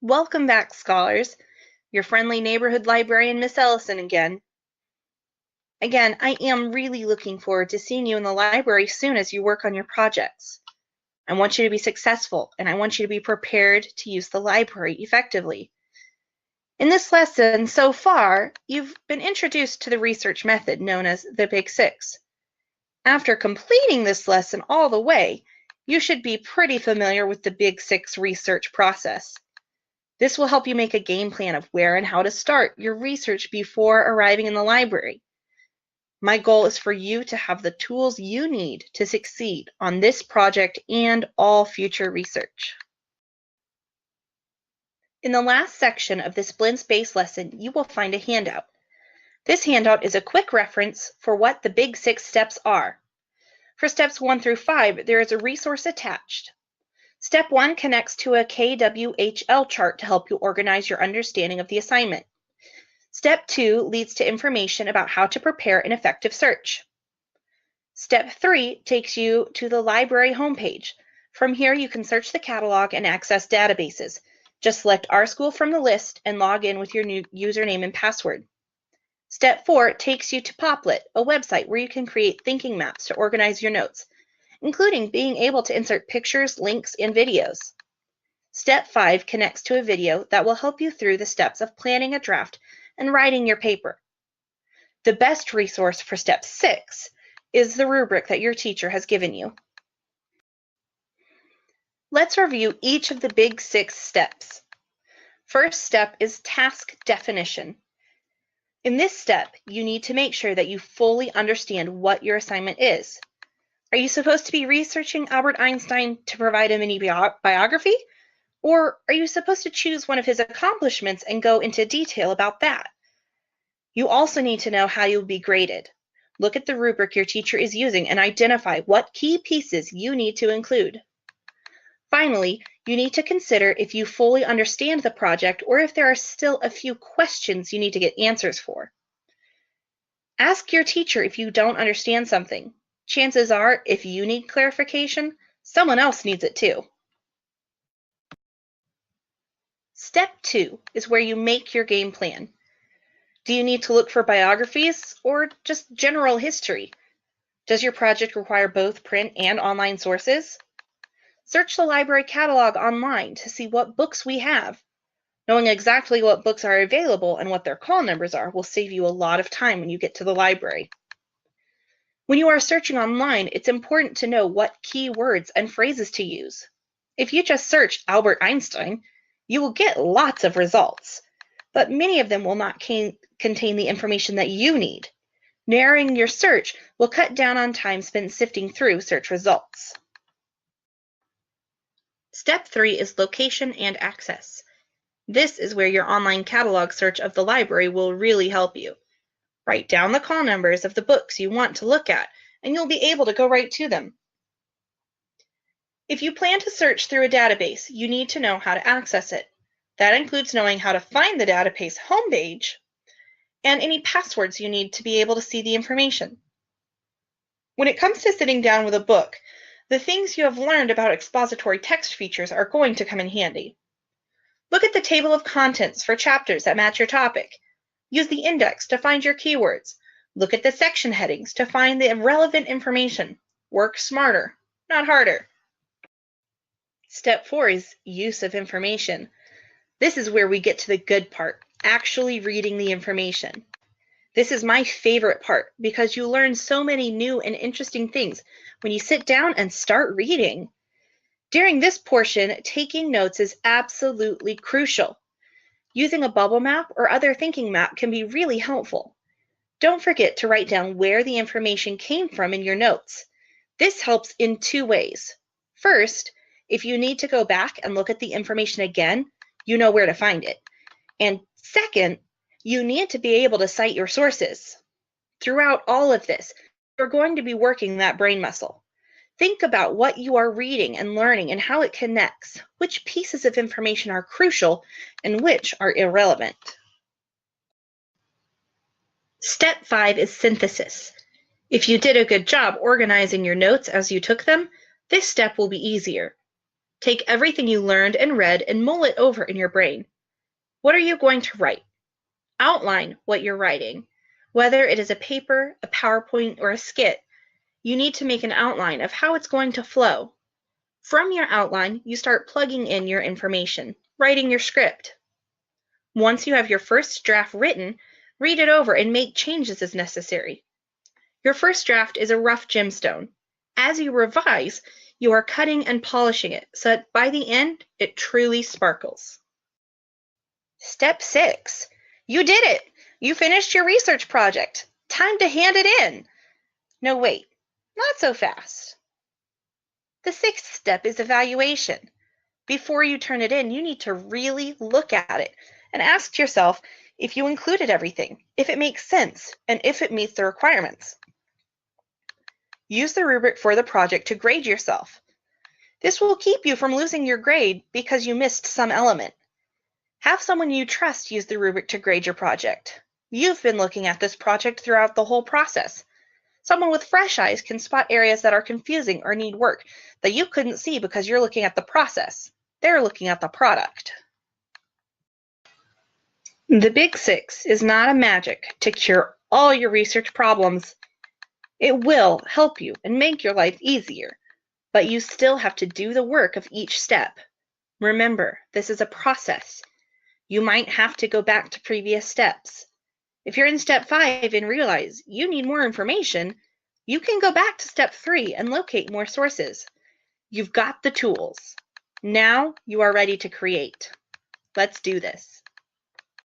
Welcome back, scholars. Your friendly neighborhood librarian, Miss Ellison again. I am really looking forward to seeing you in the library soon as you work on your projects. I want you to be successful, and I want you to be prepared to use the library effectively. In this lesson so far, you've been introduced to the research method known as the Big 6. After completing this lesson all the way, you should be pretty familiar with the Big 6 research process. This will help you make a game plan of where and how to start your research before arriving in the library. My goal is for you to have the tools you need to succeed on this project and all future research. In the last section of this Blend Space lesson, you will find a handout. This handout is a quick reference for what the Big 6 steps are. For steps 1 through 5, there is a resource attached. Step 1 connects to a KWHL chart to help you organize your understanding of the assignment. Step 2 leads to information about how to prepare an effective search. Step 3 takes you to the library homepage. From here, you can search the catalog and access databases. Just select our school from the list and log in with your new username and password. Step 4 takes you to Poplet, a website where you can create thinking maps to organize your notes, including being able to insert pictures, links, and videos. Step 5 connects to a video that will help you through the steps of planning a draft and writing your paper. The best resource for Step 6 is the rubric that your teacher has given you. Let's review each of the Big 6 steps. First step is task definition. In this step, you need to make sure that you fully understand what your assignment is. Are you supposed to be researching Albert Einstein to provide a mini biography? Or are you supposed to choose one of his accomplishments and go into detail about that? You also need to know how you'll be graded. Look at the rubric your teacher is using and identify what key pieces you need to include. Finally, you need to consider if you fully understand the project or if there are still a few questions you need to get answers for. Ask your teacher if you don't understand something. Chances are, if you need clarification, someone else needs it too. Step 2 is where you make your game plan. Do you need to look for biographies or just general history? Does your project require both print and online sources? Search the library catalog online to see what books we have. Knowing exactly what books are available and what their call numbers are will save you a lot of time when you get to the library. When you are searching online, it's important to know what keywords and phrases to use. If you just search Albert Einstein, you will get lots of results, but many of them will not contain the information that you need. Narrowing your search will cut down on time spent sifting through search results. Step 3 is location and access. This is where your online catalog search of the library will really help you. Write down the call numbers of the books you want to look at, and you'll be able to go right to them. If you plan to search through a database, you need to know how to access it. That includes knowing how to find the database homepage and any passwords you need to be able to see the information. When it comes to sitting down with a book, the things you have learned about expository text features are going to come in handy. Look at the table of contents for chapters that match your topic. Use the index to find your keywords. Look at the section headings to find the relevant information. Work smarter, not harder. Step 4 is use of information. This is where we get to the good part, actually reading the information. This is my favorite part because you learn so many new and interesting things when you sit down and start reading. During this portion, taking notes is absolutely crucial. Using a bubble map or other thinking map can be really helpful. Don't forget to write down where the information came from in your notes. This helps in 2 ways. First, if you need to go back and look at the information again, you know where to find it. And second, you need to be able to cite your sources. Throughout all of this, you're going to be working that brain muscle. Think about what you are reading and learning and how it connects, which pieces of information are crucial and which are irrelevant. Step 5 is synthesis. If you did a good job organizing your notes as you took them, this step will be easier. Take everything you learned and read and mull it over in your brain. What are you going to write? Outline what you're writing. Whether it is a paper, a PowerPoint, or a skit, you need to make an outline of how it's going to flow. From your outline, you start plugging in your information, writing your script. Once you have your first draft written, read it over and make changes as necessary. Your first draft is a rough gemstone. As you revise, you are cutting and polishing it so that by the end, it truly sparkles. Step 6. You did it! You finished your research project. Time to hand it in. No, wait, not so fast. The 6th step is evaluation. Before you turn it in, you need to really look at it and ask yourself if you included everything, if it makes sense, and if it meets the requirements. Use the rubric for the project to grade yourself. This will keep you from losing your grade because you missed some element. Have someone you trust use the rubric to grade your project. You've been looking at this project throughout the whole process. Someone with fresh eyes can spot areas that are confusing or need work that you couldn't see because you're looking at the process. They're looking at the product. The Big 6 is not a magic to cure all your research problems. It will help you and make your life easier, but you still have to do the work of each step. Remember, this is a process. You might have to go back to previous steps. If you're in step 5 and realize you need more information, you can go back to step 3 and locate more sources. You've got the tools. Now you are ready to create. Let's do this.